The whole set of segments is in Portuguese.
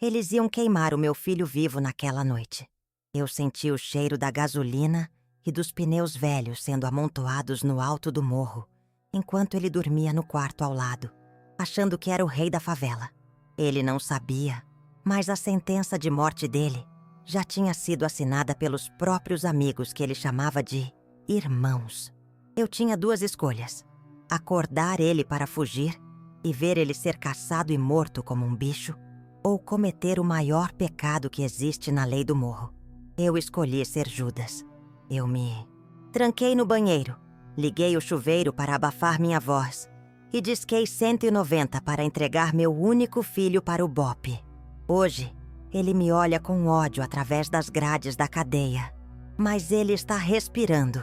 Eles iam queimar o meu filho vivo naquela noite. Eu senti o cheiro da gasolina e dos pneus velhos sendo amontoados no alto do morro, enquanto ele dormia no quarto ao lado, achando que era o rei da favela. Ele não sabia, mas a sentença de morte dele já tinha sido assinada pelos próprios amigos que ele chamava de irmãos. Eu tinha duas escolhas: acordar ele para fugir e ver ele ser caçado e morto como um bicho, ou cometer o maior pecado que existe na lei do morro. Eu escolhi ser Judas. Eu me tranquei no banheiro, liguei o chuveiro para abafar minha voz e disquei 190 para entregar meu único filho para o bope. Hoje, ele me olha com ódio através das grades da cadeia, mas ele está respirando.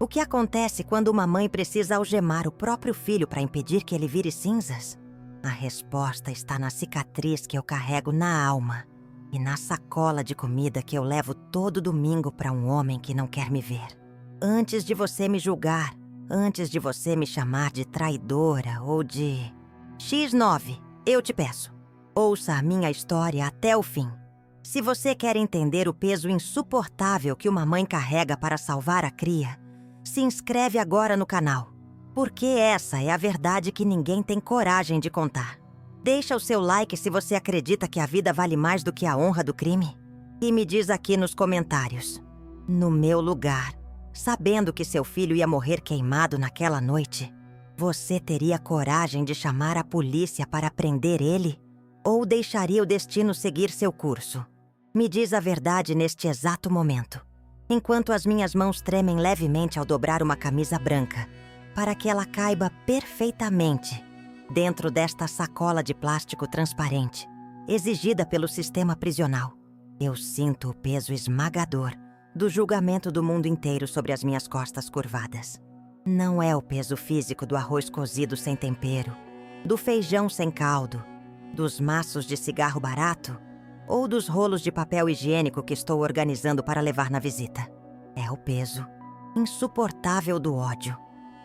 O que acontece quando uma mãe precisa algemar o próprio filho para impedir que ele vire cinzas? A resposta está na cicatriz que eu carrego na alma e na sacola de comida que eu levo todo domingo para um homem que não quer me ver. Antes de você me julgar, antes de você me chamar de traidora ou de X9, eu te peço, ouça a minha história até o fim. Se você quer entender o peso insuportável que uma mãe carrega para salvar a cria, se inscreve agora no canal, porque essa é a verdade que ninguém tem coragem de contar. Deixa o seu like se você acredita que a vida vale mais do que a honra do crime. E me diz aqui nos comentários, no meu lugar, sabendo que seu filho ia morrer queimado naquela noite, você teria coragem de chamar a polícia para prender ele? Ou deixaria o destino seguir seu curso? Me diz a verdade neste exato momento, enquanto as minhas mãos tremem levemente ao dobrar uma camisa branca, para que ela caiba perfeitamente dentro desta sacola de plástico transparente, exigida pelo sistema prisional. Eu sinto o peso esmagador do julgamento do mundo inteiro sobre as minhas costas curvadas. Não é o peso físico do arroz cozido sem tempero, do feijão sem caldo, dos maços de cigarro barato ou dos rolos de papel higiênico que estou organizando para levar na visita. É o peso insuportável do ódio.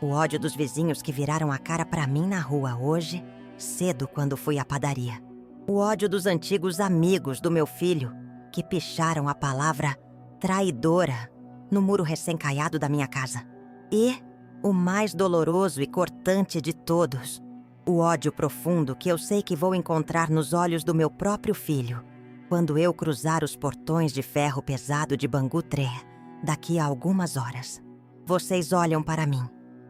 O ódio dos vizinhos que viraram a cara para mim na rua hoje, cedo quando fui à padaria. O ódio dos antigos amigos do meu filho que picharam a palavra traidora no muro recém-caiado da minha casa. E o mais doloroso e cortante de todos, o ódio profundo que eu sei que vou encontrar nos olhos do meu próprio filho quando eu cruzar os portões de ferro pesado de Bangu 3 daqui a algumas horas. Vocês olham para mim,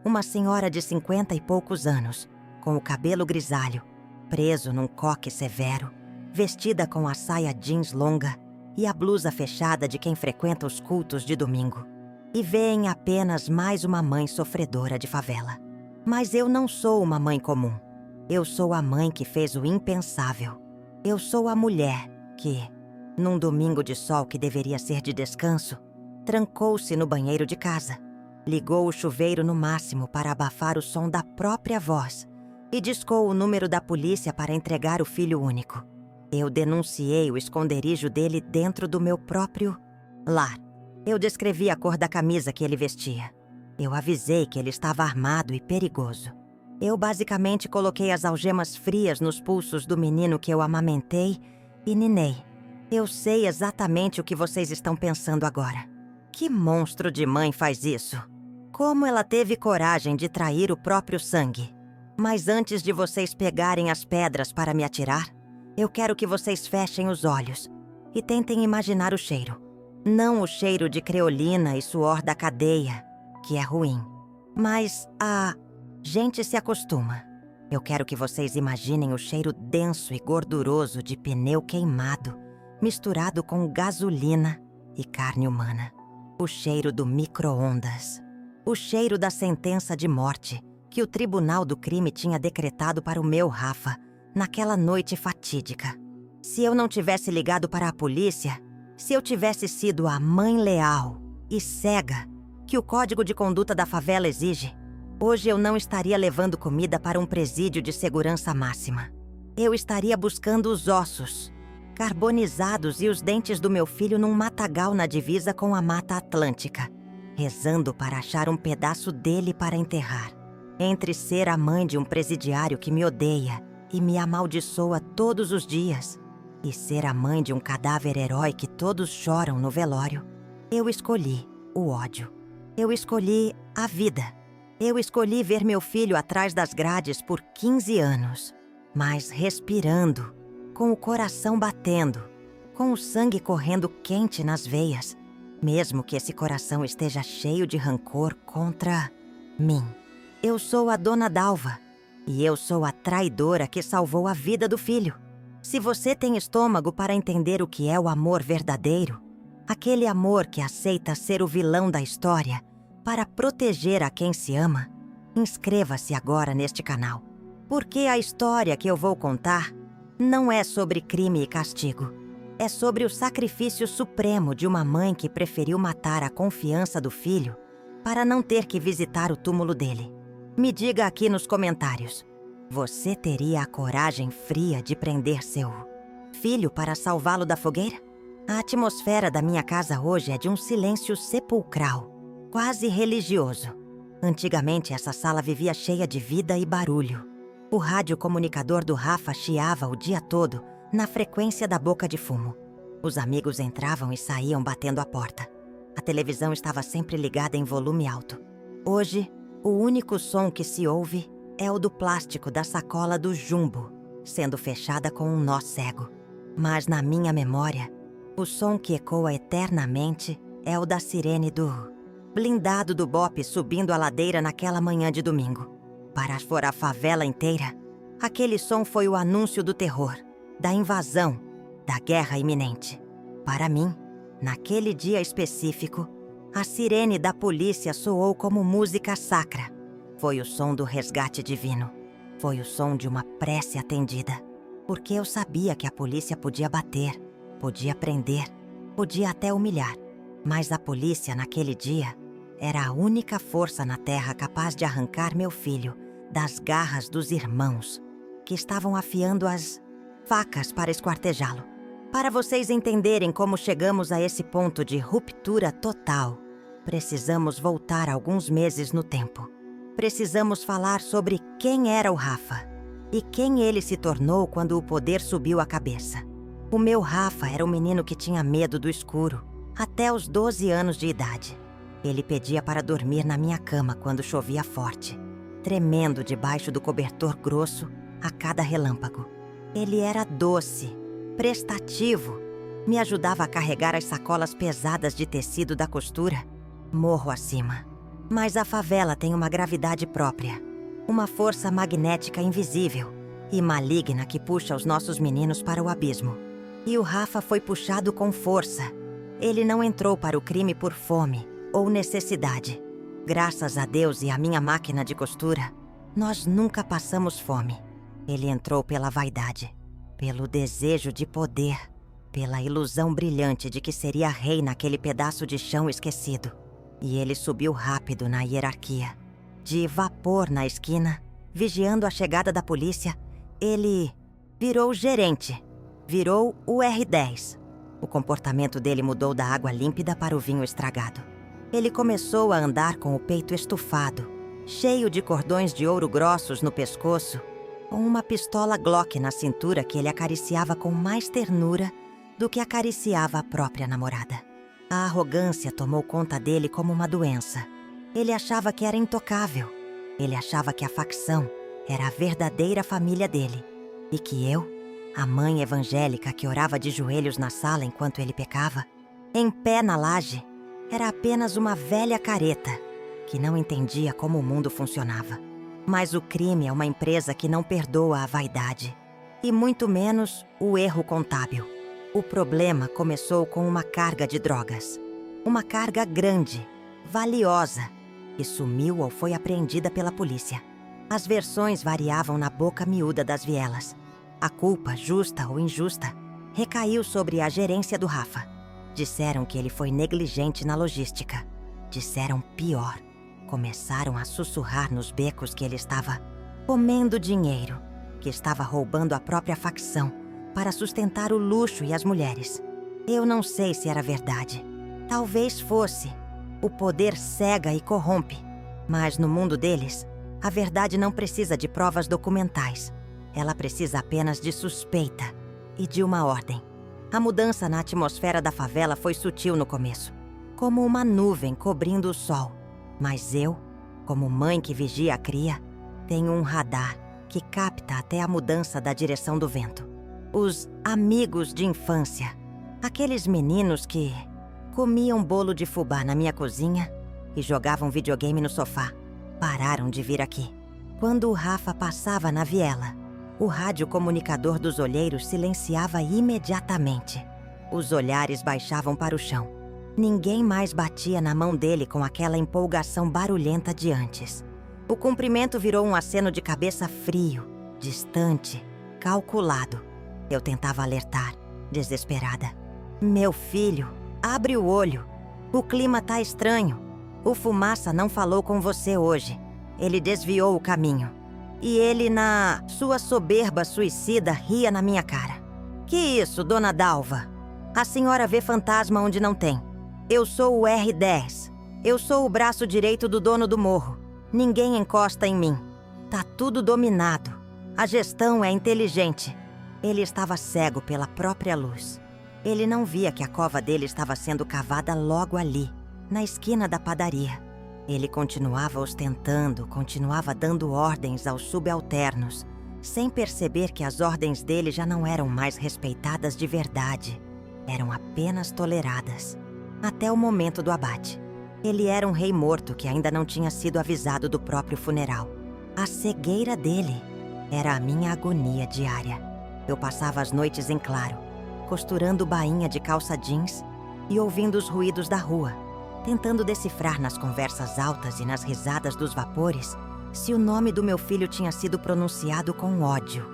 uma senhora de 50 e poucos anos, com o cabelo grisalho, preso num coque severo, vestida com a saia jeans longa e a blusa fechada de quem frequenta os cultos de domingo, e veem apenas mais uma mãe sofredora de favela. Mas eu não sou uma mãe comum. Eu sou a mãe que fez o impensável. Eu sou a mulher que, num domingo de sol que deveria ser de descanso, trancou-se no banheiro de casa, ligou o chuveiro no máximo para abafar o som da própria voz e discou o número da polícia para entregar o filho único. Eu denunciei o esconderijo dele dentro do meu próprio lar. Eu descrevi a cor da camisa que ele vestia. Eu avisei que ele estava armado e perigoso. Eu basicamente coloquei as algemas frias nos pulsos do menino que eu amamentei e ninei. Eu sei exatamente o que vocês estão pensando agora. Que monstro de mãe faz isso? Como ela teve coragem de trair o próprio sangue? Mas antes de vocês pegarem as pedras para me atirar, eu quero que vocês fechem os olhos e tentem imaginar o cheiro. Não o cheiro de creolina e suor da cadeia, que é ruim, mas a gente se acostuma. Eu quero que vocês imaginem o cheiro denso e gorduroso de pneu queimado, misturado com gasolina e carne humana. O cheiro do micro-ondas. O cheiro da sentença de morte que o tribunal do crime tinha decretado para o meu Rafa naquela noite fatídica. Se eu não tivesse ligado para a polícia, se eu tivesse sido a mãe leal e cega que o Código de Conduta da Favela exige, hoje eu não estaria levando comida para um presídio de segurança máxima. Eu estaria buscando os ossos carbonizados e os dentes do meu filho num matagal na divisa com a Mata Atlântica, rezando para achar um pedaço dele para enterrar. Entre ser a mãe de um presidiário que me odeia e me amaldiçoa todos os dias, e ser a mãe de um cadáver herói que todos choram no velório, eu escolhi o ódio. Eu escolhi a vida. Eu escolhi ver meu filho atrás das grades por 15 anos, mas respirando, com o coração batendo, com o sangue correndo quente nas veias, mesmo que esse coração esteja cheio de rancor contra mim. Eu sou a dona Dalva, e eu sou a traidora que salvou a vida do filho. Se você tem estômago para entender o que é o amor verdadeiro, aquele amor que aceita ser o vilão da história para proteger a quem se ama, inscreva-se agora neste canal. Porque a história que eu vou contar não é sobre crime e castigo. É sobre o sacrifício supremo de uma mãe que preferiu matar a confiança do filho para não ter que visitar o túmulo dele. Me diga aqui nos comentários. Você teria a coragem fria de prender seu filho para salvá-lo da fogueira? A atmosfera da minha casa hoje é de um silêncio sepulcral, quase religioso. Antigamente, essa sala vivia cheia de vida e barulho. O rádio comunicador do Rafa chiava o dia todo na frequência da boca de fumo. Os amigos entravam e saíam batendo a porta. A televisão estava sempre ligada em volume alto. Hoje, o único som que se ouve é o do plástico da sacola do Jumbo, sendo fechada com um nó cego. Mas na minha memória, o som que ecoa eternamente é o da sirene do blindado do BOPE subindo a ladeira naquela manhã de domingo. Para a favela inteira, aquele som foi o anúncio do terror, da invasão, da guerra iminente. Para mim, naquele dia específico, a sirene da polícia soou como música sacra. Foi o som do resgate divino. Foi o som de uma prece atendida. Porque eu sabia que a polícia podia bater, podia prender, podia até humilhar. Mas a polícia, naquele dia, era a única força na terra capaz de arrancar meu filho das garras dos irmãos, que estavam afiando as facas para esquartejá-lo. Para vocês entenderem como chegamos a esse ponto de ruptura total, precisamos voltar alguns meses no tempo. Precisamos falar sobre quem era o Rafa e quem ele se tornou quando o poder subiu a cabeça. O meu Rafa era um menino que tinha medo do escuro, até os 12 anos de idade. Ele pedia para dormir na minha cama quando chovia forte, tremendo debaixo do cobertor grosso a cada relâmpago. Ele era doce, prestativo, me ajudava a carregar as sacolas pesadas de tecido da costura, morro acima. Mas a favela tem uma gravidade própria, uma força magnética invisível e maligna que puxa os nossos meninos para o abismo. E o Rafa foi puxado com força. Ele não entrou para o crime por fome ou necessidade. Graças a Deus e à minha máquina de costura, nós nunca passamos fome. Ele entrou pela vaidade, pelo desejo de poder, pela ilusão brilhante de que seria rei naquele pedaço de chão esquecido. E ele subiu rápido na hierarquia. De vapor na esquina, vigiando a chegada da polícia, ele virou gerente. Virou o R10. O comportamento dele mudou da água límpida para o vinho estragado. Ele começou a andar com o peito estufado, cheio de cordões de ouro grossos no pescoço, com uma pistola Glock na cintura que ele acariciava com mais ternura do que acariciava a própria namorada. A arrogância tomou conta dele como uma doença. Ele achava que era intocável. Ele achava que a facção era a verdadeira família dele. E que eu, a mãe evangélica que orava de joelhos na sala enquanto ele pecava, em pé na laje, era apenas uma velha careta que não entendia como o mundo funcionava. Mas o crime é uma empresa que não perdoa a vaidade, e muito menos o erro contábil. O problema começou com uma carga de drogas. Uma carga grande, valiosa, e sumiu ou foi apreendida pela polícia. As versões variavam na boca miúda das vielas. A culpa, justa ou injusta, recaiu sobre a gerência do Rafa. Disseram que ele foi negligente na logística. Disseram pior. Começaram a sussurrar nos becos que ele estava comendo dinheiro, que estava roubando a própria facção para sustentar o luxo e as mulheres. Eu não sei se era verdade. Talvez fosse. O poder cega e corrompe. Mas no mundo deles, a verdade não precisa de provas documentais. Ela precisa apenas de suspeita. e de uma ordem. A mudança na atmosfera da favela foi sutil no começo, como uma nuvem cobrindo o sol. Mas eu, como mãe que vigia a cria, tenho um radar que capta até a mudança da direção do vento. Os amigos de infância, aqueles meninos que comiam bolo de fubá na minha cozinha e jogavam videogame no sofá, pararam de vir aqui. Quando o Rafa passava na viela, o rádio comunicador dos olheiros silenciava imediatamente. Os olhares baixavam para o chão. Ninguém mais batia na mão dele com aquela empolgação barulhenta de antes. O cumprimento virou um aceno de cabeça frio, distante, calculado. Eu tentava alertar, desesperada. Meu filho, abre o olho. O clima tá estranho. O Fumaça não falou com você hoje. Ele desviou o caminho. E ele, na sua soberba suicida, ria na minha cara. Que isso, dona Dalva? A senhora vê fantasma onde não tem. Eu sou o R10. Eu sou o braço direito do dono do morro. Ninguém encosta em mim. Tá tudo dominado. A gestão é inteligente. Ele estava cego pela própria luz. Ele não via que a cova dele estava sendo cavada logo ali, na esquina da padaria. Ele continuava ostentando, continuava dando ordens aos subalternos, sem perceber que as ordens dele já não eram mais respeitadas de verdade. Eram apenas toleradas. Até o momento do abate. Ele era um rei morto que ainda não tinha sido avisado do próprio funeral. A cegueira dele era a minha agonia diária. Eu passava as noites em claro, costurando bainha de calça jeans e ouvindo os ruídos da rua, tentando decifrar nas conversas altas e nas risadas dos vapores se o nome do meu filho tinha sido pronunciado com ódio.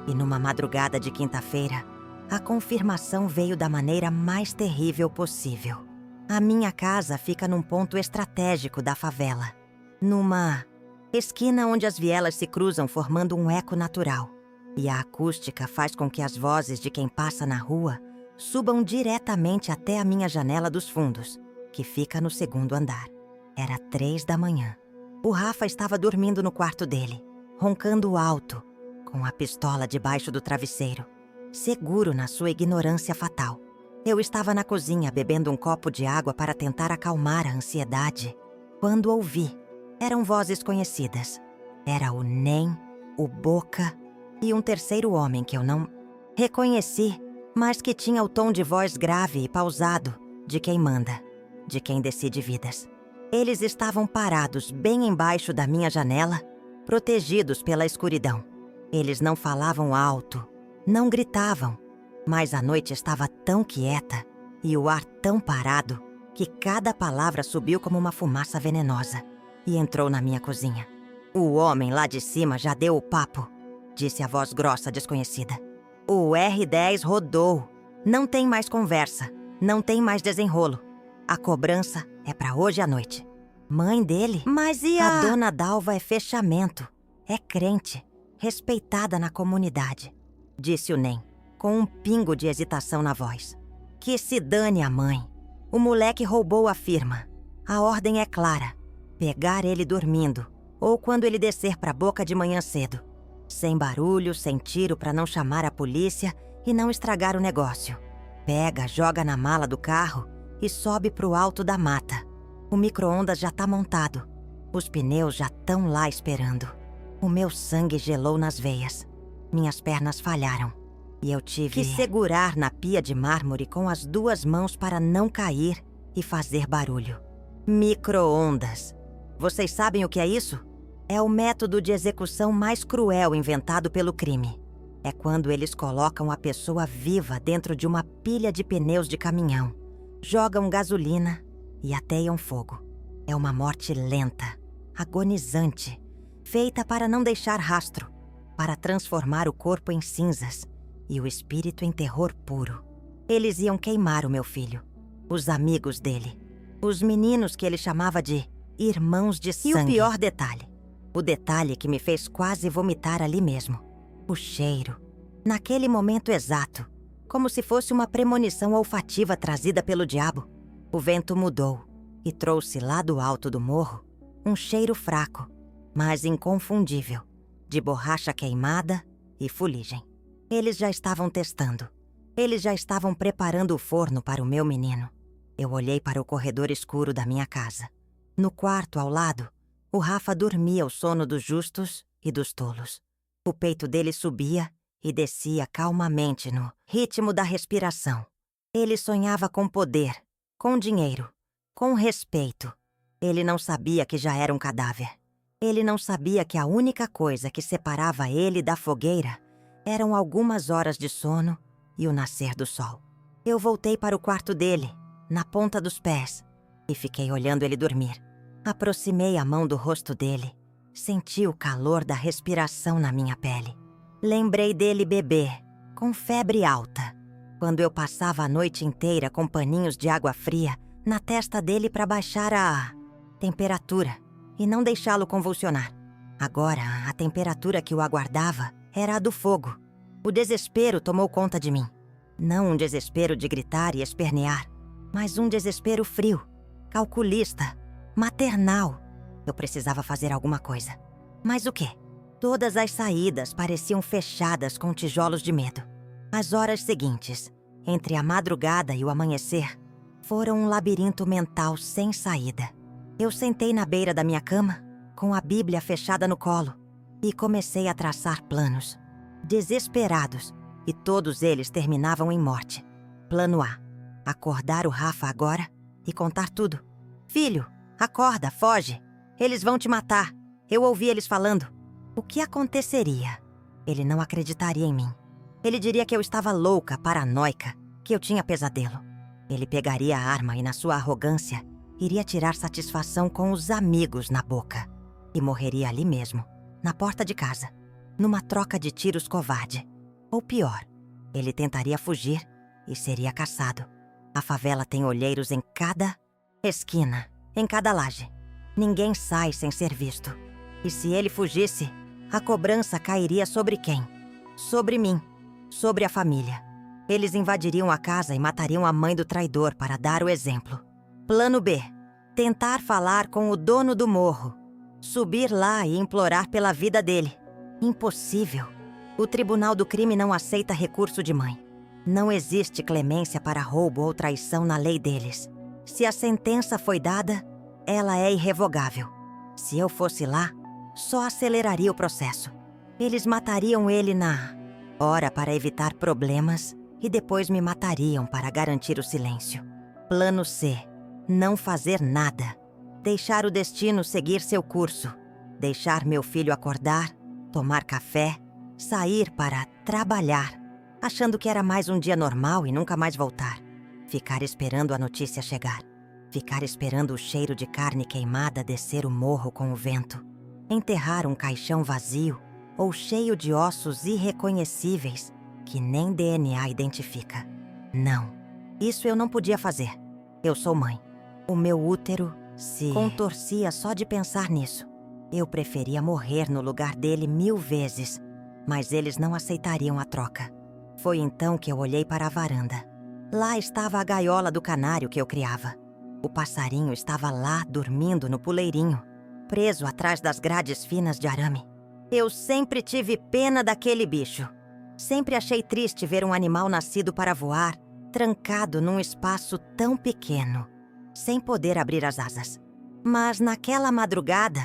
E numa madrugada de quinta-feira, a confirmação veio da maneira mais terrível possível. A minha casa fica num ponto estratégico da favela, numa esquina onde as vielas se cruzam formando um eco natural. E a acústica faz com que as vozes de quem passa na rua subam diretamente até a minha janela dos fundos, que fica no segundo andar. Era 3 da manhã. O Rafa estava dormindo no quarto dele, roncando alto, com a pistola debaixo do travesseiro, seguro na sua ignorância fatal. Eu estava na cozinha bebendo um copo de água para tentar acalmar a ansiedade, quando ouvi. Eram vozes conhecidas. Era o Nem, o Boca e um terceiro homem que eu não reconheci, mas que tinha o tom de voz grave e pausado de quem manda, de quem decide vidas. Eles estavam parados bem embaixo da minha janela, protegidos pela escuridão. Eles não falavam alto, não gritavam, mas a noite estava tão quieta e o ar tão parado que cada palavra subiu como uma fumaça venenosa e entrou na minha cozinha. O homem lá de cima já deu o papo, disse a voz grossa desconhecida. O R10 rodou. Não tem mais conversa, não tem mais desenrolo. A cobrança é pra hoje à noite. Mãe dele? Mas e a dona Dalva é fechamento. É crente, respeitada na comunidade, disse o Nem, com um pingo de hesitação na voz. Que se dane a mãe. O moleque roubou a firma. A ordem é clara. Pegar ele dormindo, ou quando ele descer pra boca de manhã cedo. Sem barulho, sem tiro pra não chamar a polícia e não estragar o negócio. Pega, joga na mala do carro e sobe pro alto da mata. O micro-ondas já tá montado. Os pneus já estão lá esperando. O meu sangue gelou nas veias. Minhas pernas falharam. E eu tive que segurar na pia de mármore com as 2 mãos para não cair e fazer barulho. Micro-ondas. Vocês sabem o que é isso? É o método de execução mais cruel inventado pelo crime. É quando eles colocam a pessoa viva dentro de uma pilha de pneus de caminhão, jogam gasolina e ateiam fogo. É uma morte lenta, agonizante, feita para não deixar rastro, para transformar o corpo em cinzas e o espírito em terror puro. Eles iam queimar o meu filho, os amigos dele, os meninos que ele chamava de irmãos de sangue. E o pior detalhe, o detalhe que me fez quase vomitar ali mesmo, o cheiro. Naquele momento exato, como se fosse uma premonição olfativa trazida pelo diabo, o vento mudou e trouxe lá do alto do morro um cheiro fraco, mas inconfundível, de borracha queimada e fuligem. Eles já estavam testando, Eles já estavam preparando o forno para o meu menino. Eu olhei para o corredor escuro da minha casa. No quarto ao lado, o Rafa dormia o sono dos justos e dos tolos. O peito dele subia e descia calmamente no ritmo da respiração. Ele sonhava com poder, com dinheiro, com respeito. Ele não sabia que já era um cadáver. Ele não sabia que a única coisa que separava ele da fogueira eram algumas horas de sono e o nascer do sol. Eu voltei para o quarto dele, na ponta dos pés, e fiquei olhando ele dormir. Aproximei a mão do rosto dele, senti o calor da respiração na minha pele. Lembrei dele bebê, com febre alta, quando eu passava a noite inteira com paninhos de água fria na testa dele para baixar a temperatura e não deixá-lo convulsionar. Agora, a temperatura que o aguardava era a do fogo. O desespero tomou conta de mim. Não um desespero de gritar e espernear, mas um desespero frio, calculista, maternal. Eu precisava fazer alguma coisa. Mas o quê? Todas as saídas pareciam fechadas com tijolos de medo. As horas seguintes, entre a madrugada e o amanhecer, foram um labirinto mental sem saída. Eu sentei na beira da minha cama, com a Bíblia fechada no colo, e comecei a traçar planos, desesperados, e todos eles terminavam em morte. Plano A: acordar o Rafa agora e contar tudo. Filho, acorda, foge. Eles vão te matar. Eu ouvi eles falando. O que aconteceria? Ele não acreditaria em mim. Ele diria que eu estava louca, paranoica, que eu tinha pesadelo. Ele pegaria a arma e, na sua arrogância, iria tirar satisfação com os amigos na boca. E morreria ali mesmo, na porta de casa, numa troca de tiros covarde. Ou pior, ele tentaria fugir e seria caçado. A favela tem olheiros em cada esquina, em cada laje. Ninguém sai sem ser visto. E se ele fugisse, a cobrança cairia sobre quem? Sobre mim, sobre a família. Eles invadiriam a casa e matariam a mãe do traidor para dar o exemplo. Plano B: tentar falar com o dono do morro. Subir lá e implorar pela vida dele. Impossível. O tribunal do crime não aceita recurso de mãe. Não existe clemência para roubo ou traição na lei deles. Se a sentença foi dada, ela é irrevogável. Se eu fosse lá, só aceleraria o processo. Eles matariam ele na hora para evitar problemas e depois me matariam para garantir o silêncio. Plano C: não fazer nada. Deixar o destino seguir seu curso. Deixar meu filho acordar, tomar café, sair para trabalhar, achando que era mais um dia normal e nunca mais voltar. Ficar esperando a notícia chegar. Ficar esperando o cheiro de carne queimada descer o morro com o vento. Enterrar um caixão vazio ou cheio de ossos irreconhecíveis que nem DNA identifica. Não, isso eu não podia fazer. Eu sou mãe. O meu útero se contorcia só de pensar nisso. Eu preferia morrer no lugar dele 1000 vezes, mas eles não aceitariam a troca. Foi então que eu olhei para a varanda. Lá estava a gaiola do canário que eu criava. O passarinho estava lá dormindo no puleirinho, preso atrás das grades finas de arame. Eu sempre tive pena daquele bicho. Sempre achei triste ver um animal nascido para voar, trancado num espaço tão pequeno, sem poder abrir as asas. Mas naquela madrugada,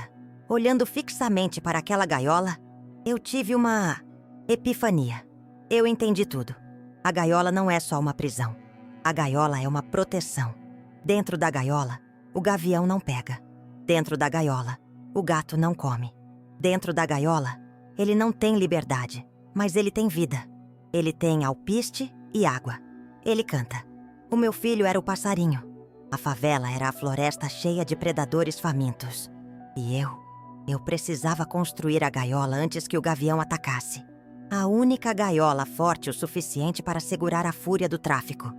olhando fixamente para aquela gaiola, eu tive uma epifania. Eu entendi tudo. A gaiola não é só uma prisão. A gaiola é uma proteção. Dentro da gaiola, o gavião não pega. Dentro da gaiola, o gato não come. Dentro da gaiola, ele não tem liberdade, mas ele tem vida. Ele tem alpiste e água. Ele canta. O meu filho era o passarinho. A favela era a floresta cheia de predadores famintos. E eu precisava construir a gaiola antes que o gavião atacasse. A única gaiola forte o suficiente para segurar a fúria do tráfico.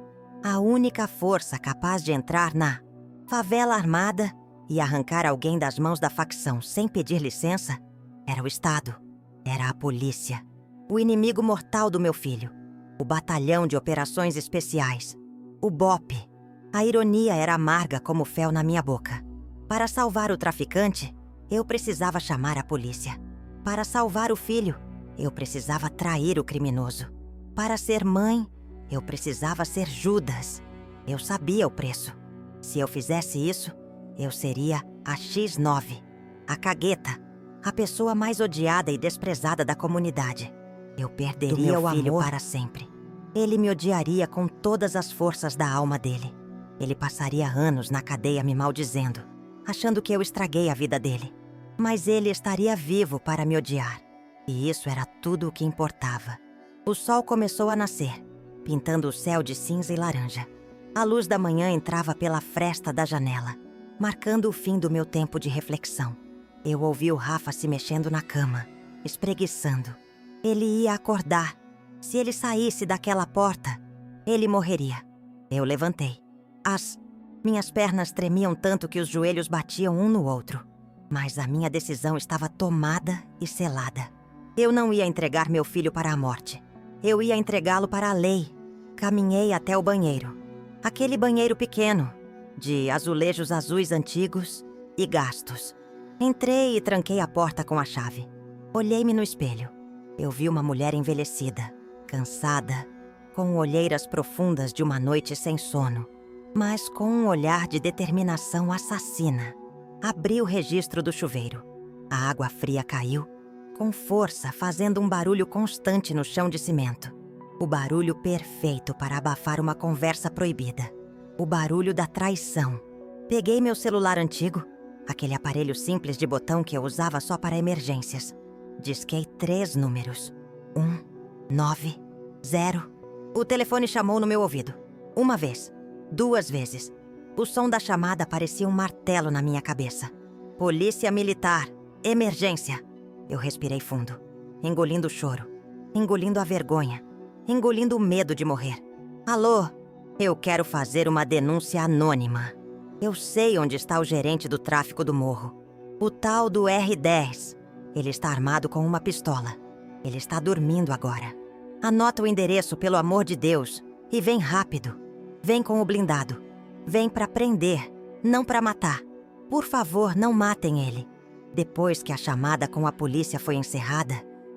A única força capaz de entrar na favela armada e arrancar alguém das mãos da facção sem pedir licença era o Estado, era a polícia, o inimigo mortal do meu filho, o batalhão de operações especiais, o BOP. A ironia era amarga como fel na minha boca. Para salvar o traficante, eu precisava chamar a polícia. Para salvar o filho, eu precisava trair o criminoso. Para ser mãe, Eu precisava ser Judas. Eu sabia o preço. Se eu fizesse isso, eu seria a X9, a cagueta, a pessoa mais odiada e desprezada da comunidade. Eu perderia o filho para sempre. Ele me odiaria com todas as forças da alma dele. Ele passaria anos na cadeia me maldizendo, achando que eu estraguei a vida dele. Mas ele estaria vivo para me odiar. E isso era tudo o que importava. O sol começou a nascer, pintando o céu de cinza e laranja. A luz da manhã entrava pela fresta da janela, marcando o fim do meu tempo de reflexão. Eu ouvi o Rafa se mexendo na cama, espreguiçando. Ele ia acordar. Se ele saísse daquela porta, ele morreria. Eu levantei. Minhas pernas tremiam tanto que os joelhos batiam um no outro. Mas a minha decisão estava tomada e selada. Eu não ia entregar meu filho para a morte. Eu ia entregá-lo para a lei. Caminhei até o banheiro. Aquele banheiro pequeno, de azulejos azuis antigos e gastos. Entrei e tranquei a porta com a chave. Olhei-me no espelho. Eu vi uma mulher envelhecida, cansada, com olheiras profundas de uma noite sem sono, mas com um olhar de determinação assassina. Abri o registro do chuveiro. A água fria caiu, com força, fazendo um barulho constante no chão de cimento. O barulho perfeito para abafar uma conversa proibida. O barulho da traição. Peguei meu celular antigo, aquele aparelho simples de botão que eu usava só para emergências. Disquei 3 números. 1, 9, 0. O telefone chamou no meu ouvido. 1 vez. 2 vezes. O som da chamada parecia um martelo na minha cabeça. Polícia Militar. Emergência. Eu respirei fundo, engolindo o choro, engolindo a vergonha, engolindo o medo de morrer. Alô? Eu quero fazer uma denúncia anônima. Eu sei onde está o gerente do tráfico do morro. O tal do R10. Ele está armado com uma pistola. Ele está dormindo agora. Anota o endereço, pelo amor de Deus. E vem rápido. Vem com o blindado. Vem para prender, não para matar. Por favor, não matem ele. Depois que a chamada com a polícia foi encerrada,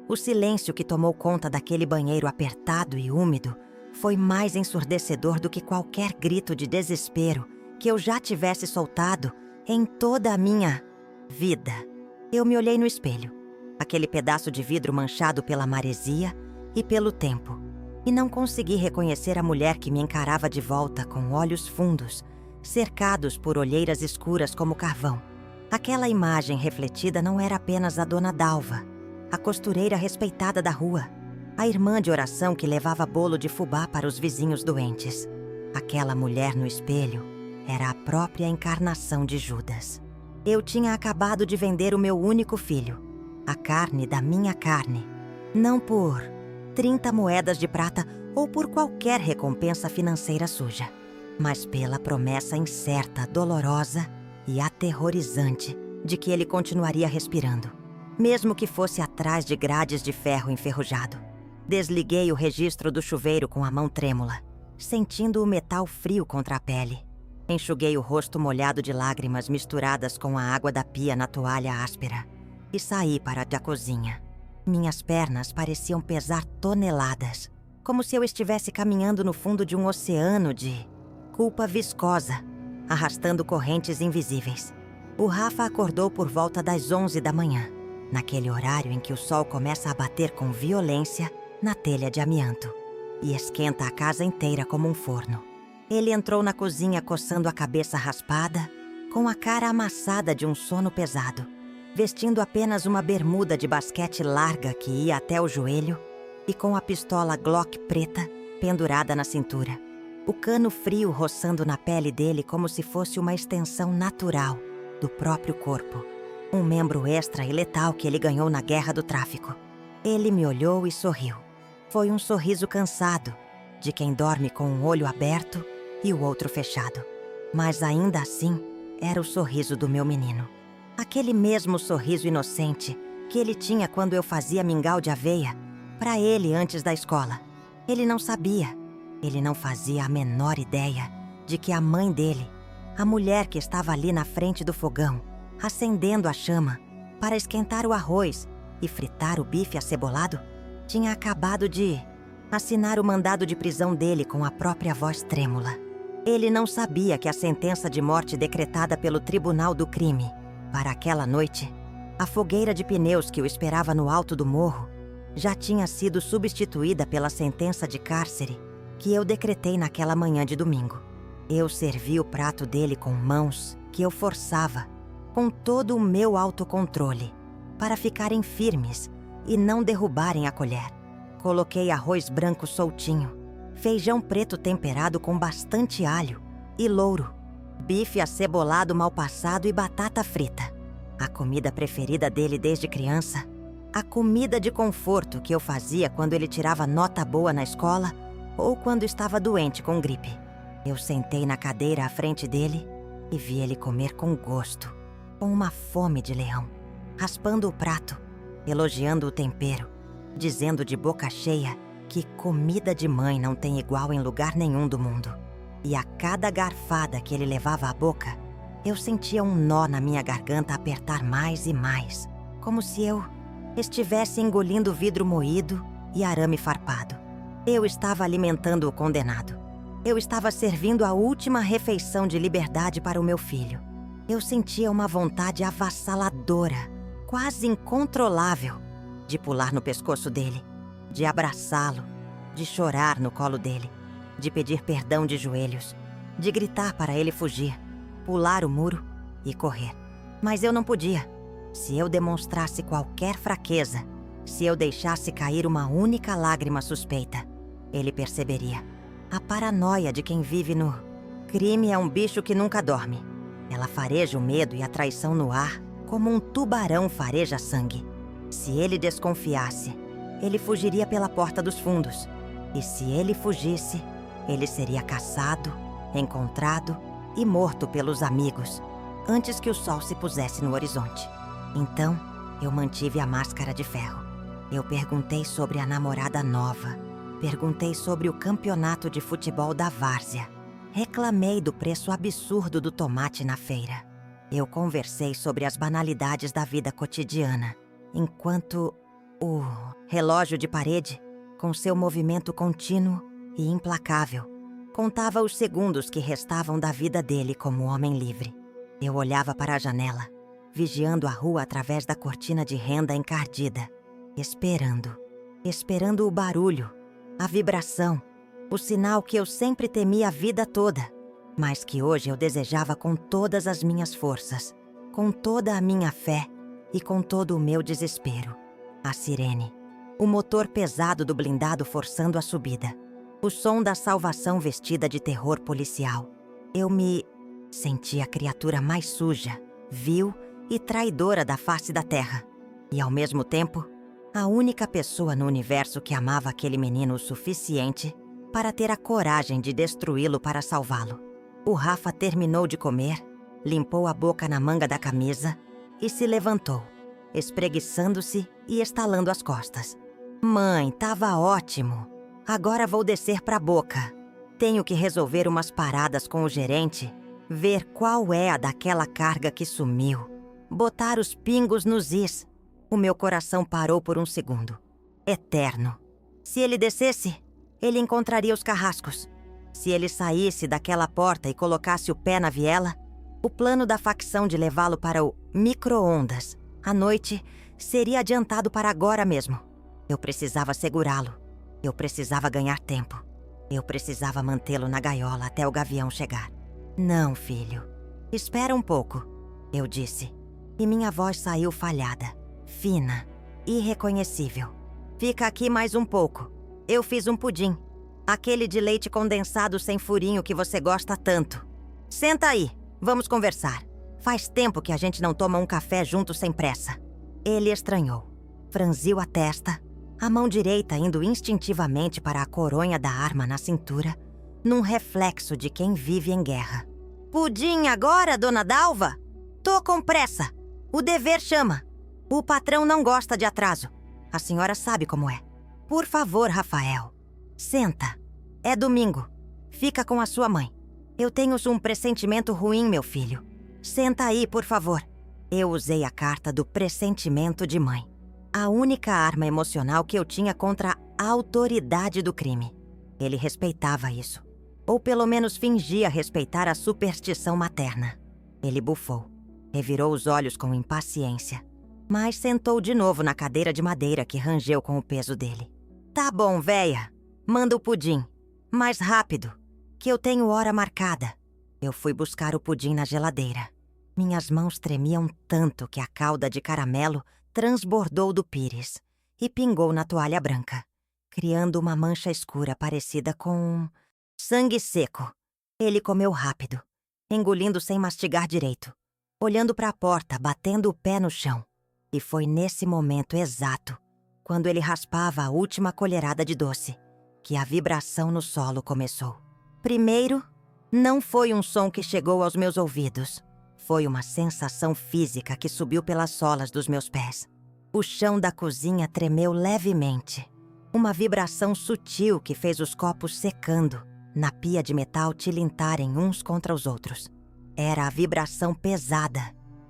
o silêncio que tomou conta daquele banheiro apertado e úmido foi mais ensurdecedor do que qualquer grito de desespero que eu já tivesse soltado em toda a minha vida. Eu me olhei no espelho, aquele pedaço de vidro manchado pela maresia e pelo tempo, e não consegui reconhecer a mulher que me encarava de volta com olhos fundos, cercados por olheiras escuras como carvão. Aquela imagem refletida não era apenas a dona Dalva, a costureira respeitada da rua, a irmã de oração que levava bolo de fubá para os vizinhos doentes. Aquela mulher no espelho era a própria encarnação de Judas. Eu tinha acabado de vender o meu único filho, a carne da minha carne, não por 30 moedas de prata ou por qualquer recompensa financeira suja, mas pela promessa incerta, dolorosa e aterrorizante de que ele continuaria respirando, mesmo que fosse atrás de grades de ferro enferrujado. Desliguei o registro do chuveiro com a mão trêmula, sentindo o metal frio contra a pele. Enxuguei o rosto molhado de lágrimas misturadas com a água da pia na toalha áspera e saí para a cozinha. Minhas pernas pareciam pesar toneladas, como se eu estivesse caminhando no fundo de um oceano de culpa viscosa, arrastando correntes invisíveis. O Rafa acordou por volta das 11 da manhã, naquele horário em que o sol começa a bater com violência na telha de amianto e esquenta a casa inteira como um forno. Ele entrou na cozinha coçando a cabeça raspada, com a cara amassada de um sono pesado, vestindo apenas uma bermuda de basquete larga que ia até o joelho e com a pistola Glock preta pendurada na cintura. O cano frio roçando na pele dele como se fosse uma extensão natural do próprio corpo. Um membro extra e letal que ele ganhou na guerra do tráfico. Ele me olhou e sorriu. Foi um sorriso cansado, de quem dorme com um olho aberto e o outro fechado. Mas ainda assim, era o sorriso do meu menino. Aquele mesmo sorriso inocente que ele tinha quando eu fazia mingau de aveia para ele antes da escola. Ele não sabia, ele não fazia a menor ideia de que a mãe dele, a mulher que estava ali na frente do fogão, acendendo a chama para esquentar o arroz e fritar o bife acebolado, tinha acabado de Assinar o mandado de prisão dele com a própria voz trêmula. Ele não sabia que a sentença de morte decretada pelo Tribunal do Crime para aquela noite, a fogueira de pneus que o esperava no alto do morro, já tinha sido substituída pela sentença de cárcere que eu decretei naquela manhã de domingo. Eu servi o prato dele com mãos que eu forçava, com todo o meu autocontrole, para ficarem firmes e não derrubarem a colher. Coloquei arroz branco soltinho, feijão preto temperado com bastante alho e louro, bife acebolado mal passado e batata frita. A comida preferida dele desde criança, a comida de conforto que eu fazia quando ele tirava nota boa na escola ou quando estava doente com gripe. Eu sentei na cadeira à frente dele e vi ele comer com gosto, com uma fome de leão, raspando o prato, elogiando o tempero, dizendo de boca cheia que comida de mãe não tem igual em lugar nenhum do mundo. E a cada garfada que ele levava à boca, eu sentia um nó na minha garganta apertar mais e mais, como se eu estivesse engolindo vidro moído e arame farpado. Eu estava alimentando o condenado. Eu estava servindo a última refeição de liberdade para o meu filho. Eu sentia uma vontade avassaladora, quase incontrolável, de pular no pescoço dele, de abraçá-lo, de chorar no colo dele, de pedir perdão de joelhos, de gritar para ele fugir, pular o muro e correr. Mas eu não podia. Se eu demonstrasse qualquer fraqueza, se eu deixasse cair uma única lágrima suspeita, ele perceberia. A paranoia de quem vive no crime é um bicho que nunca dorme. Ela fareja o medo e a traição no ar como um tubarão fareja sangue. Se ele desconfiasse, ele fugiria pela porta dos fundos. E se ele fugisse, ele seria caçado, encontrado e morto pelos amigos, antes que o sol se pusesse no horizonte. Então, eu mantive a máscara de ferro. Eu perguntei sobre a namorada nova. Perguntei sobre o campeonato de futebol da várzea. Reclamei do preço absurdo do tomate na feira. Eu conversei sobre as banalidades da vida cotidiana, enquanto o relógio de parede, com seu movimento contínuo e implacável, contava os segundos que restavam da vida dele como homem livre. Eu olhava para a janela, vigiando a rua através da cortina de renda encardida, esperando o barulho, a vibração, o sinal que eu sempre temia a vida toda, mas que hoje eu desejava com todas as minhas forças, com toda a minha fé e com todo o meu desespero. A sirene, o motor pesado do blindado forçando a subida, o som da salvação vestida de terror policial. Eu me senti a criatura mais suja, vil e traidora da face da terra. E, ao mesmo tempo, a única pessoa no universo que amava aquele menino o suficiente para ter a coragem de destruí-lo para salvá-lo. O Rafa terminou de comer, limpou a boca na manga da camisa e se levantou, espreguiçando-se e estalando as costas. Mãe, tava ótimo. Agora vou descer pra boca. Tenho que resolver umas paradas com o gerente, ver qual é a daquela carga que sumiu, botar os pingos nos is. O meu coração parou por um segundo. Eterno. Se ele descesse, ele encontraria os carrascos. Se ele saísse daquela porta e colocasse o pé na viela, o plano da facção de levá-lo para o micro-ondas à noite seria adiantado para agora mesmo. Eu precisava segurá-lo. Eu precisava ganhar tempo. Eu precisava mantê-lo na gaiola até o gavião chegar. Não, filho. Espera um pouco, eu disse. E minha voz saiu falhada, fina, irreconhecível. Fica aqui mais um pouco. Eu fiz um pudim. Aquele de leite condensado sem furinho que você gosta tanto. Senta aí, vamos conversar. Faz tempo que a gente não toma um café junto sem pressa. Ele estranhou. Franziu a testa, a mão direita indo instintivamente para a coronha da arma na cintura, num reflexo de quem vive em guerra. Pudim agora, dona Dalva? Tô com pressa. O dever chama. O patrão não gosta de atraso. A senhora sabe como é. Por favor, Rafael. Senta. É domingo. Fica com a sua mãe. Eu tenho um pressentimento ruim, meu filho. Senta aí, por favor. Eu usei a carta do pressentimento de mãe. A única arma emocional que eu tinha contra a autoridade do crime. Ele respeitava isso. Ou pelo menos fingia respeitar a superstição materna. Ele bufou, revirou os olhos com impaciência, mas sentou de novo na cadeira de madeira que rangeu com o peso dele. Tá bom, véia. Manda o pudim. Mais rápido, que eu tenho hora marcada. Eu fui buscar o pudim na geladeira. Minhas mãos tremiam tanto que a calda de caramelo transbordou do pires e pingou na toalha branca, criando uma mancha escura parecida com sangue seco. Ele comeu rápido, engolindo sem mastigar direito, olhando para a porta, batendo o pé no chão. E foi nesse momento exato, quando ele raspava a última colherada de doce, que a vibração no solo começou. Primeiro, não foi um som que chegou aos meus ouvidos. Foi uma sensação física que subiu pelas solas dos meus pés. O chão da cozinha tremeu levemente. Uma vibração sutil que fez os copos secando, na pia de metal tilintarem uns contra os outros. Era a vibração pesada,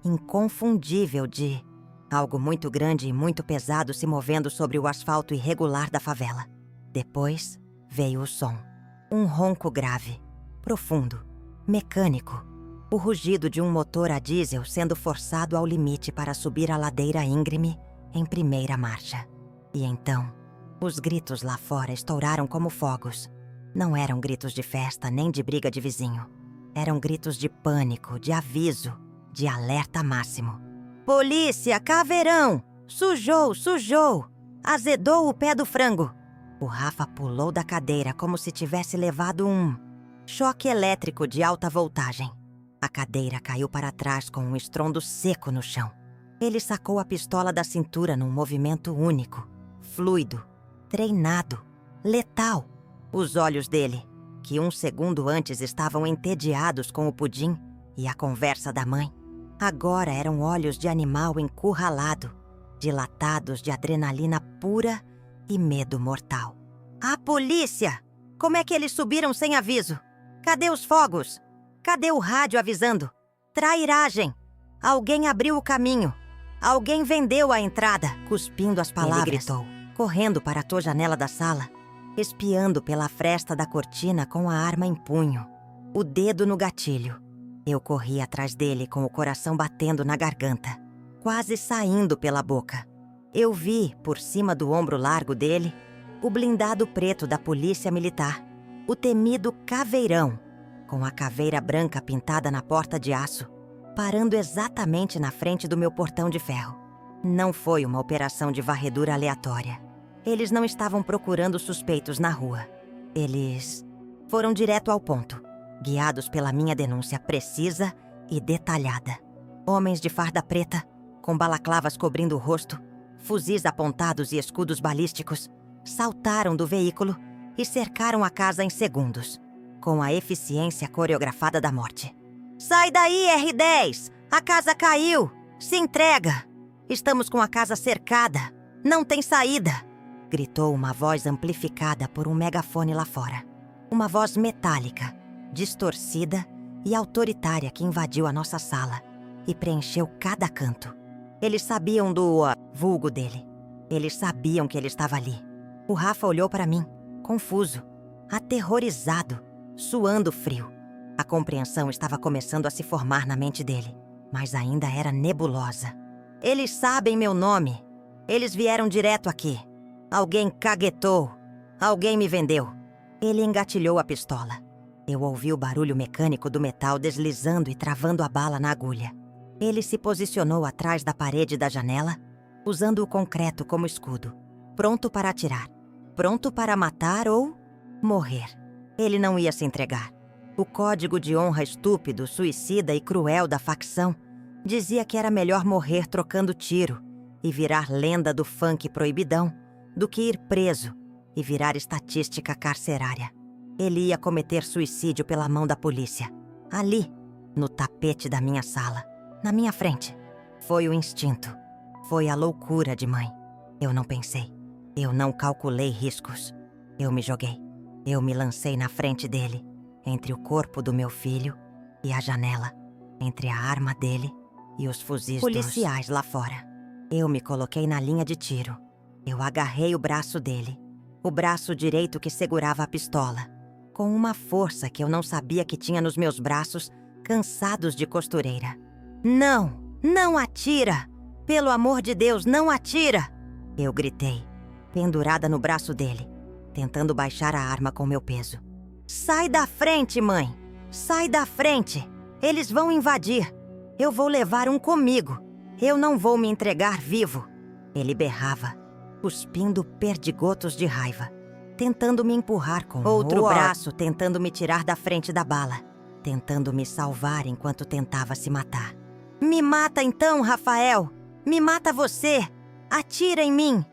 inconfundível de algo muito grande e muito pesado se movendo sobre o asfalto irregular da favela. Depois veio o som. Um ronco grave, profundo, mecânico. O rugido de um motor a diesel sendo forçado ao limite para subir a ladeira íngreme em primeira marcha. E então, os gritos lá fora estouraram como fogos. Não eram gritos de festa nem de briga de vizinho. Eram gritos de pânico, de aviso, de alerta máximo. Polícia, caveirão! Sujou, sujou! Azedou o pé do frango! O Rafa pulou da cadeira como se tivesse levado um choque elétrico de alta voltagem. A cadeira caiu para trás com um estrondo seco no chão. Ele sacou a pistola da cintura num movimento único, fluido, treinado, letal. Os olhos dele, que um segundo antes estavam entediados com o pudim e a conversa da mãe, agora eram olhos de animal encurralado, dilatados de adrenalina pura e medo mortal. A polícia! Como é que eles subiram sem aviso? Cadê os fogos? Cadê o rádio avisando? Trairagem! Alguém abriu o caminho. Alguém vendeu a entrada. Cuspindo as palavras, ele gritou, correndo para a janela da sala, espiando pela fresta da cortina com a arma em punho, o dedo no gatilho. Eu corri atrás dele com o coração batendo na garganta, quase saindo pela boca. Eu vi, por cima do ombro largo dele, o blindado preto da polícia militar, o temido caveirão, com a caveira branca pintada na porta de aço, parando exatamente na frente do meu portão de ferro. Não foi uma operação de varredura aleatória. Eles não estavam procurando suspeitos na rua. Eles foram direto ao ponto, guiados pela minha denúncia precisa e detalhada. Homens de farda preta, com balaclavas cobrindo o rosto, fuzis apontados e escudos balísticos, saltaram do veículo e cercaram a casa em segundos, com a eficiência coreografada da morte. Sai daí, R10! A casa caiu! Se entrega! Estamos com a casa cercada! Não tem saída! Gritou uma voz amplificada por um megafone lá fora. Uma voz metálica, distorcida e autoritária que invadiu a nossa sala e preencheu cada canto. Eles sabiam do vulgo dele. Eles sabiam que ele estava ali. O Rafa olhou para mim, confuso, aterrorizado, suando frio. A compreensão estava começando a se formar na mente dele, mas ainda era nebulosa. Eles sabem meu nome. Eles vieram direto aqui. Alguém caguetou. Alguém me vendeu. Ele engatilhou a pistola. Eu ouvi o barulho mecânico do metal deslizando e travando a bala na agulha. Ele se posicionou atrás da parede da janela, usando o concreto como escudo, pronto para atirar, pronto para matar ou morrer. Ele não ia se entregar. O código de honra estúpido, suicida e cruel da facção dizia que era melhor morrer trocando tiro e virar lenda do funk proibidão do que ir preso e virar estatística carcerária. Ele ia cometer suicídio pela mão da polícia, ali, no tapete da minha sala, na minha frente. Foi o instinto. Foi a loucura de mãe. Eu não pensei. Eu não calculei riscos. Eu me joguei. Eu me lancei na frente dele, entre o corpo do meu filho e a janela, entre a arma dele e os fuzis policiais lá fora. Eu me coloquei na linha de tiro. Eu agarrei o braço dele. o braço direito que segurava a pistola, com uma força que eu não sabia que tinha nos meus braços, cansados de costureira. Não! Não atira! Pelo amor de Deus, não atira! Eu gritei, pendurada no braço dele, tentando baixar a arma com meu peso. Sai da frente, mãe! Sai da frente! Eles vão invadir! Eu vou levar um comigo! Eu não vou me entregar vivo! Ele berrava, cuspindo perdigotos de raiva, tentando me empurrar com outro braço, tentando me tirar da frente da bala, tentando me salvar enquanto tentava se matar. Me mata então, Rafael! Me mata você! Atira em mim!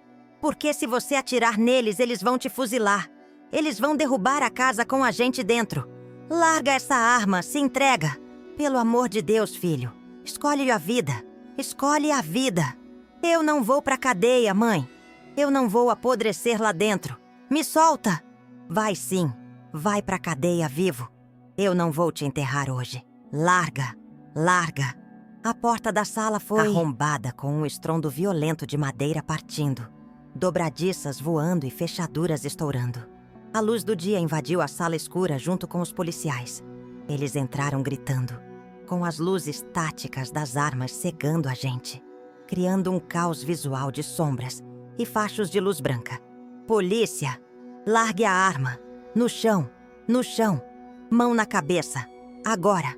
Porque se você atirar neles, eles vão te fuzilar. Eles vão derrubar a casa com a gente dentro. Larga essa arma, se entrega. Pelo amor de Deus, filho. Escolhe a vida. Escolhe a vida. Eu não vou pra cadeia, mãe. Eu não vou apodrecer lá dentro. Me solta! Vai sim. Vai pra cadeia vivo. Eu não vou te enterrar hoje. Larga. Larga. A porta da sala foi arrombada com um estrondo violento de madeira partindo, dobradiças voando e fechaduras estourando. A luz do dia invadiu a sala escura junto com os policiais. Eles entraram gritando, com as luzes táticas das armas cegando a gente, criando um caos visual de sombras e fachos de luz branca. Polícia! Largue a arma! No chão! No chão! Mão na cabeça! Agora!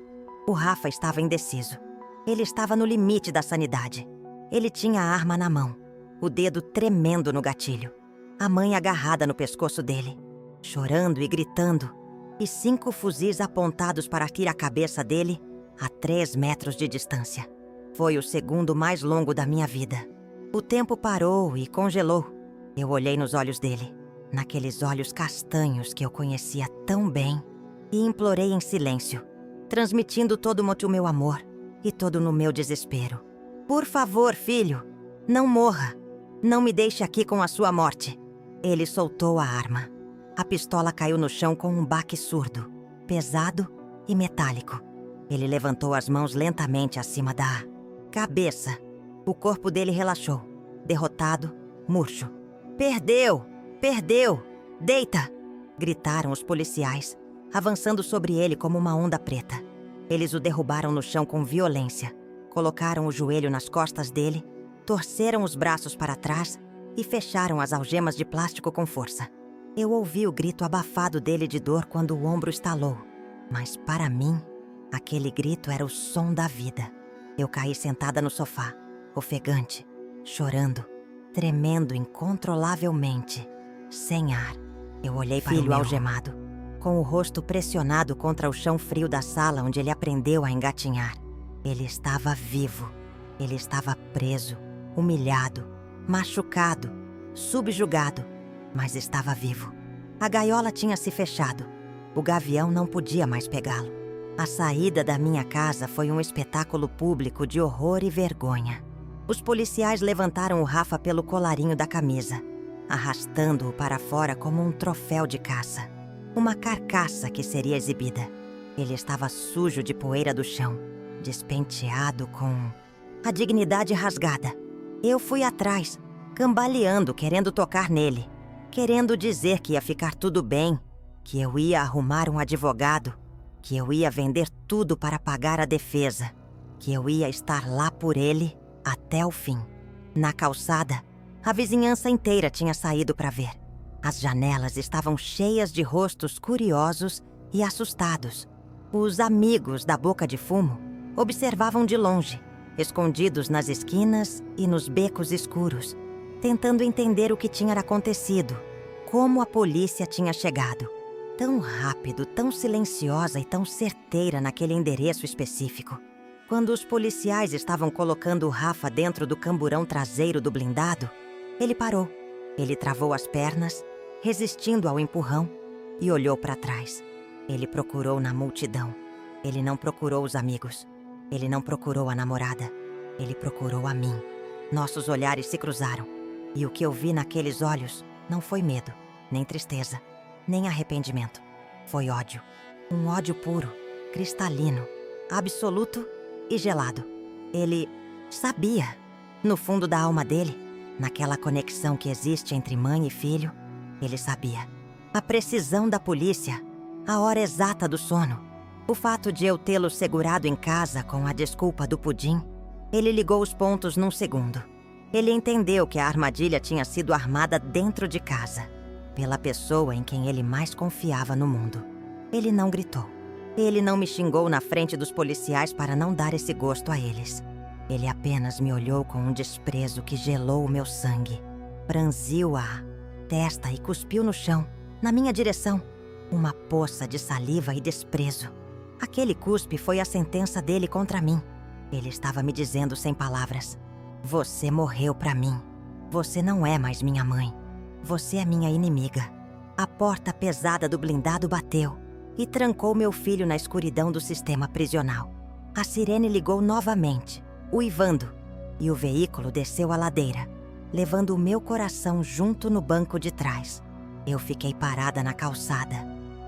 O Rafa estava indeciso. Ele estava no limite da sanidade. Ele tinha a arma na mão, o dedo tremendo no gatilho, a mãe agarrada no pescoço dele, chorando e gritando, e 5 fuzis apontados para atingir a cabeça dele a 3 metros de distância. Foi o segundo mais longo da minha vida. O tempo parou e congelou. Eu olhei nos olhos dele, naqueles olhos castanhos que eu conhecia tão bem, e implorei em silêncio, transmitindo todo o meu amor e todo no meu desespero. Por favor, filho, não morra. Não me deixe aqui com a sua morte. Ele soltou a arma. A pistola caiu no chão com um baque surdo, pesado e metálico. Ele levantou as mãos lentamente acima da cabeça. O corpo dele relaxou, derrotado, murcho. Perdeu! Perdeu! Deita! Gritaram os policiais, avançando sobre ele como uma onda preta. Eles o derrubaram no chão com violência, colocaram o joelho nas costas dele, torceram os braços para trás e fecharam as algemas de plástico com força. Eu ouvi o grito abafado dele de dor quando o ombro estalou, mas para mim, aquele grito era o som da vida. Eu caí sentada no sofá, ofegante, chorando, tremendo incontrolavelmente, sem ar. Eu olhei para o filho algemado, com o rosto pressionado contra o chão frio da sala onde ele aprendeu a engatinhar. Ele estava vivo. Ele estava preso, humilhado, machucado, subjugado, mas estava vivo. A gaiola tinha se fechado. O gavião não podia mais pegá-lo. A saída da minha casa foi um espetáculo público de horror e vergonha. Os policiais levantaram o Rafa pelo colarinho da camisa, arrastando-o para fora como um troféu de caça. Uma carcaça que seria exibida. Ele estava sujo de poeira do chão, despenteado com a dignidade rasgada. Eu fui atrás, cambaleando, querendo tocar nele, querendo dizer que ia ficar tudo bem, que eu ia arrumar um advogado, que eu ia vender tudo para pagar a defesa, que eu ia estar lá por ele até o fim. Na calçada, a vizinhança inteira tinha saído para ver. As janelas estavam cheias de rostos curiosos e assustados. Os amigos da boca de fumo observavam de longe, escondidos nas esquinas e nos becos escuros, tentando entender o que tinha acontecido, como a polícia tinha chegado. Tão rápido, tão silenciosa e tão certeira naquele endereço específico. Quando os policiais estavam colocando o Rafa dentro do camburão traseiro do blindado, ele parou. Ele travou as pernas, resistindo ao empurrão, e olhou para trás. Ele procurou na multidão. Ele não procurou os amigos. Ele não procurou a namorada. Ele procurou a mim. Nossos olhares se cruzaram. E o que eu vi naqueles olhos não foi medo, nem tristeza, nem arrependimento. Foi ódio. Um ódio puro, cristalino, absoluto e gelado. Ele sabia, no fundo da alma dele, naquela conexão que existe entre mãe e filho, Ele sabia. A precisão da polícia, a hora exata do sono, o fato de eu tê-lo segurado em casa com a desculpa do pudim. Ele ligou os pontos num segundo. Ele entendeu que a armadilha tinha sido armada dentro de casa, pela pessoa em quem ele mais confiava no mundo. Ele não gritou. Ele não me xingou na frente dos policiais para não dar esse gosto a eles. Ele apenas me olhou com um desprezo que gelou o meu sangue. Franziu a testa e cuspiu no chão, na minha direção. Uma poça de saliva e desprezo. Aquele cuspe foi a sentença dele contra mim. Ele estava me dizendo sem palavras: você morreu pra mim. Você não é mais minha mãe. Você é minha inimiga. A porta pesada do blindado bateu e trancou meu filho na escuridão do sistema prisional. A sirene ligou novamente, uivando, e o veículo desceu a ladeira, levando o meu coração junto no banco de trás. Eu fiquei parada na calçada,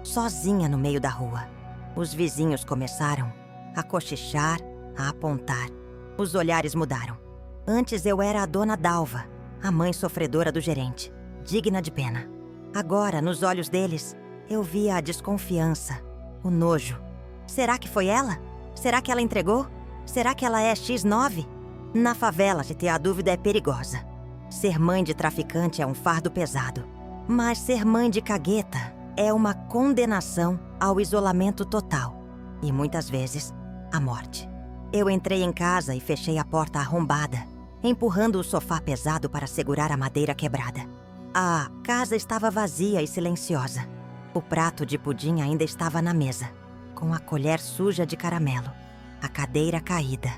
sozinha no meio da rua. Os vizinhos começaram a cochichar, a apontar. Os olhares mudaram. Antes eu era a dona Dalva, a mãe sofredora do gerente, digna de pena. Agora, nos olhos deles, eu via a desconfiança, o nojo. Será que foi ela? Será que ela entregou? Será que ela é X9? Na favela, se ter a dúvida é perigosa. Ser mãe de traficante é um fardo pesado. Mas ser mãe de cagueta é uma condenação ao isolamento total. E muitas vezes, à morte. Eu entrei em casa e fechei a porta arrombada, empurrando o sofá pesado para segurar a madeira quebrada. A casa estava vazia e silenciosa. O prato de pudim ainda estava na mesa, com a colher suja de caramelo, a cadeira caída,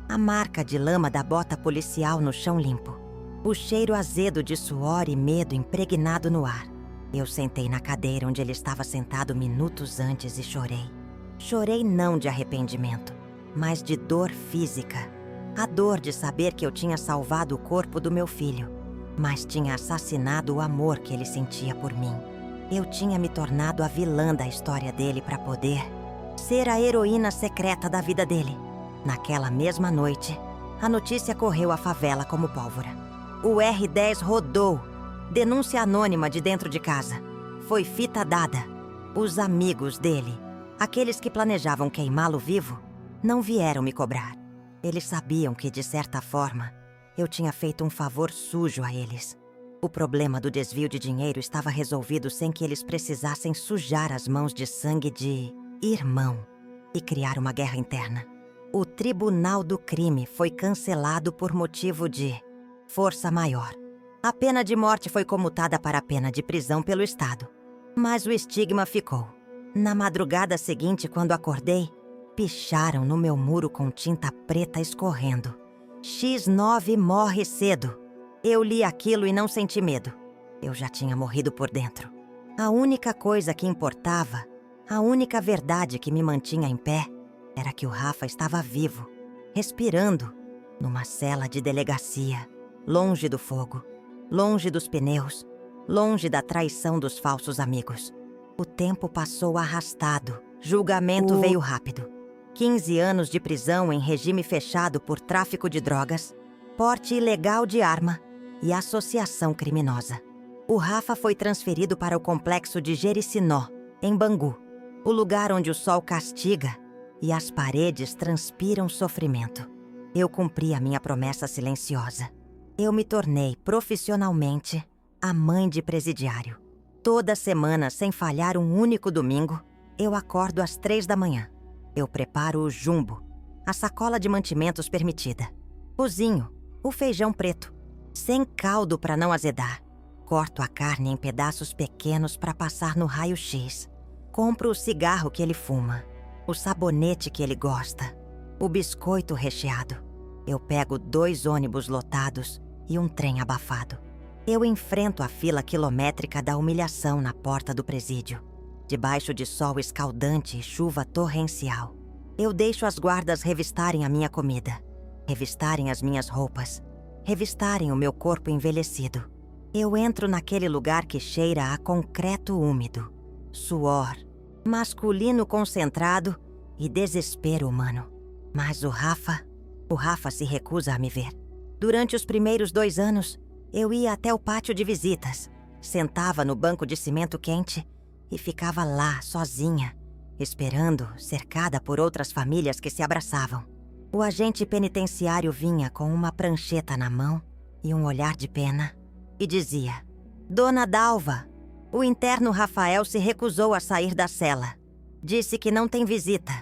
a marca de lama da bota policial no chão limpo, o cheiro azedo de suor e medo impregnado no ar. Eu sentei na cadeira onde ele estava sentado minutos antes e chorei. Chorei não de arrependimento, mas de dor física. A dor de saber que eu tinha salvado o corpo do meu filho, mas tinha assassinado o amor que ele sentia por mim. Eu tinha me tornado a vilã da história dele para poder ser a heroína secreta da vida dele. Naquela mesma noite, a notícia correu à favela como pólvora. O R10 rodou. Denúncia anônima de dentro de casa. Foi fita dada. Os amigos dele, aqueles que planejavam queimá-lo vivo, não vieram me cobrar. Eles sabiam que, de certa forma, eu tinha feito um favor sujo a eles. O problema do desvio de dinheiro estava resolvido sem que eles precisassem sujar as mãos de sangue de irmão e criar uma guerra interna. O Tribunal do Crime foi cancelado por motivo de força maior. A pena de morte foi comutada para a pena de prisão pelo Estado. Mas o estigma ficou. Na madrugada seguinte, quando acordei, picharam no meu muro com tinta preta escorrendo. X9 morre cedo. Eu li aquilo e não senti medo. Eu já tinha morrido por dentro. A única coisa que importava, a única verdade que me mantinha em pé, era que o Rafa estava vivo, respirando, numa cela de delegacia, longe do fogo, longe dos pneus, longe da traição dos falsos amigos. O tempo passou arrastado, julgamento veio rápido. 15 anos de prisão em regime fechado por tráfico de drogas, porte ilegal de arma e associação criminosa. O Rafa foi transferido para o complexo de Jericinó, em Bangu, o lugar onde o sol castiga e as paredes transpiram sofrimento. Eu cumpri a minha promessa silenciosa. Eu me tornei, profissionalmente, a mãe de presidiário. Toda semana, sem falhar um único domingo, eu acordo às 3 da manhã. Eu preparo o jumbo, a sacola de mantimentos permitida. Cozinho o feijão preto, sem caldo para não azedar. Corto a carne em pedaços pequenos para passar no raio-x. Compro o cigarro que ele fuma, o sabonete que ele gosta, o biscoito recheado. Eu pego 2 ônibus lotados e um trem abafado. Eu enfrento a fila quilométrica da humilhação na porta do presídio. Debaixo de sol escaldante e chuva torrencial. Eu deixo as guardas revistarem a minha comida, revistarem as minhas roupas, revistarem o meu corpo envelhecido. Eu entro naquele lugar que cheira a concreto úmido, suor, masculino concentrado e desespero humano. Mas o Rafa se recusa a me ver. Durante os primeiros 2 anos, eu ia até o pátio de visitas, sentava no banco de cimento quente e ficava lá, sozinha, esperando, cercada por outras famílias que se abraçavam. O agente penitenciário vinha com uma prancheta na mão e um olhar de pena e dizia: Dona Dalva, o interno Rafael se recusou a sair da cela. Disse que não tem visita.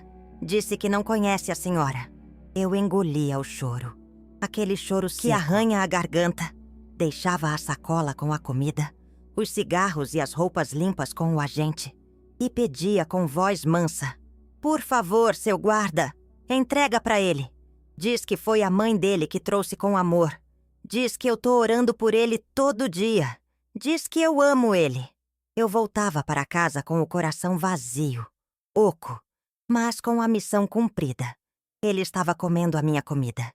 Disse que não conhece a senhora. Eu engolia o choro. Aquele choro que arranha a garganta. Deixava a sacola com a comida, os cigarros e as roupas limpas com o agente e pedia com voz mansa: Por favor, seu guarda, entrega para ele. Diz que foi a mãe dele que trouxe com amor. Diz que eu tô orando por ele todo dia. Diz que eu amo ele. Eu voltava para casa com o coração vazio, oco, mas com a missão cumprida. Ele estava comendo a minha comida.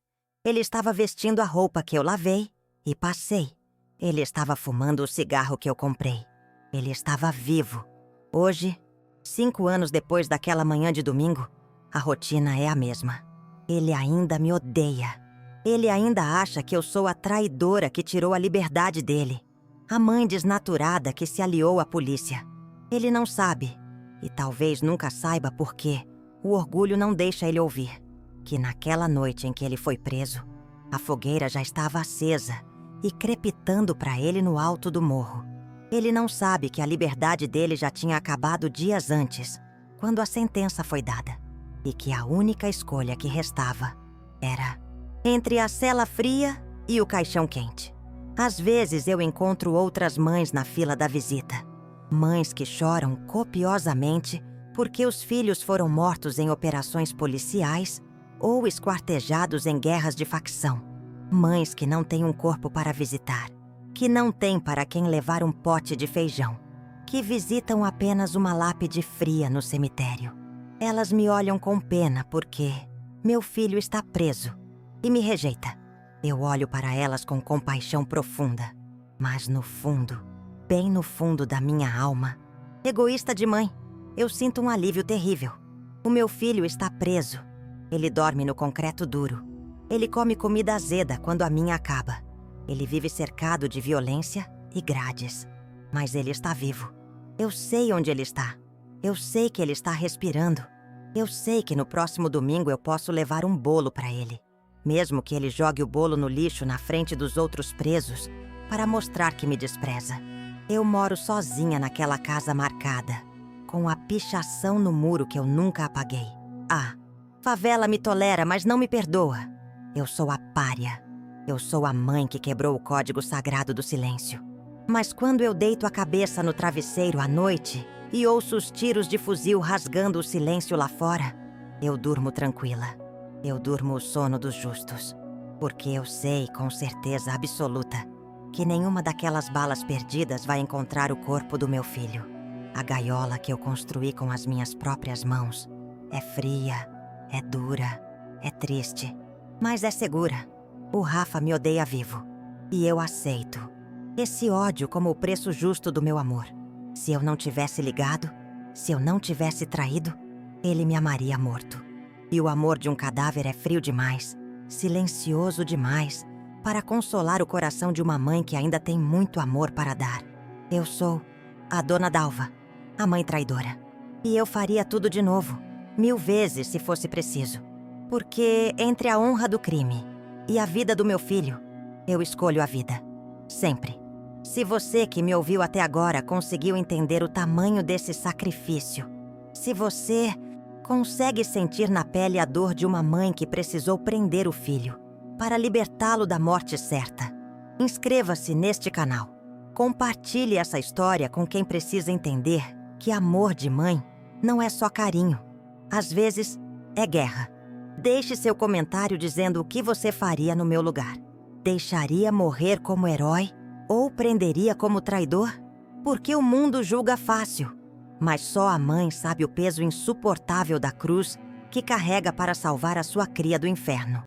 Ele estava vestindo a roupa que eu lavei e passei. Ele estava fumando o cigarro que eu comprei. Ele estava vivo. Hoje, 5 anos depois daquela manhã de domingo, a rotina é a mesma. Ele ainda me odeia. Ele ainda acha que eu sou a traidora que tirou a liberdade dele. A mãe desnaturada que se aliou à polícia. Ele não sabe, e talvez nunca saiba por quê. O orgulho não deixa ele ouvir que naquela noite em que ele foi preso, a fogueira já estava acesa e crepitando para ele no alto do morro. Ele não sabe que a liberdade dele já tinha acabado dias antes, quando a sentença foi dada, e que a única escolha que restava era entre a cela fria e o caixão quente. Às vezes eu encontro outras mães na fila da visita. Mães que choram copiosamente porque os filhos foram mortos em operações policiais ou esquartejados em guerras de facção. Mães que não têm um corpo para visitar, que não têm para quem levar um pote de feijão, que visitam apenas uma lápide fria no cemitério. Elas me olham com pena porque meu filho está preso e me rejeita. Eu olho para elas com compaixão profunda, mas no fundo, bem no fundo da minha alma, egoísta de mãe, eu sinto um alívio terrível. O meu filho está preso. Ele dorme no concreto duro. Ele come comida azeda quando a minha acaba. Ele vive cercado de violência e grades. Mas ele está vivo. Eu sei onde ele está. Eu sei que ele está respirando. Eu sei que no próximo domingo eu posso levar um bolo para ele. Mesmo que ele jogue o bolo no lixo na frente dos outros presos, para mostrar que me despreza. Eu moro sozinha naquela casa marcada, com a pichação no muro que eu nunca apaguei. Favela me tolera, mas não me perdoa. Eu sou a pária. Eu sou a mãe que quebrou o código sagrado do silêncio. Mas quando eu deito a cabeça no travesseiro à noite e ouço os tiros de fuzil rasgando o silêncio lá fora, eu durmo tranquila. Eu durmo o sono dos justos. Porque eu sei com certeza absoluta que nenhuma daquelas balas perdidas vai encontrar o corpo do meu filho. A gaiola que eu construí com as minhas próprias mãos é fria, é dura, é triste, mas é segura. O Rafa me odeia vivo. E eu aceito esse ódio como o preço justo do meu amor. Se eu não tivesse ligado, se eu não tivesse traído, ele me amaria morto. E o amor de um cadáver é frio demais, silencioso demais, para consolar o coração de uma mãe que ainda tem muito amor para dar. Eu sou a Dona Dalva, a mãe traidora. E eu faria tudo de novo, 1000 vezes se fosse preciso. Porque entre a honra do crime e a vida do meu filho, eu escolho a vida. Sempre. Se você que me ouviu até agora conseguiu entender o tamanho desse sacrifício, se você consegue sentir na pele a dor de uma mãe que precisou prender o filho para libertá-lo da morte certa, inscreva-se neste canal. Compartilhe essa história com quem precisa entender que amor de mãe não é só carinho. Às vezes, é guerra. Deixe seu comentário dizendo o que você faria no meu lugar. Deixaria morrer como herói ou prenderia como traidor? Porque o mundo julga fácil, mas só a mãe sabe o peso insuportável da cruz que carrega para salvar a sua cria do inferno.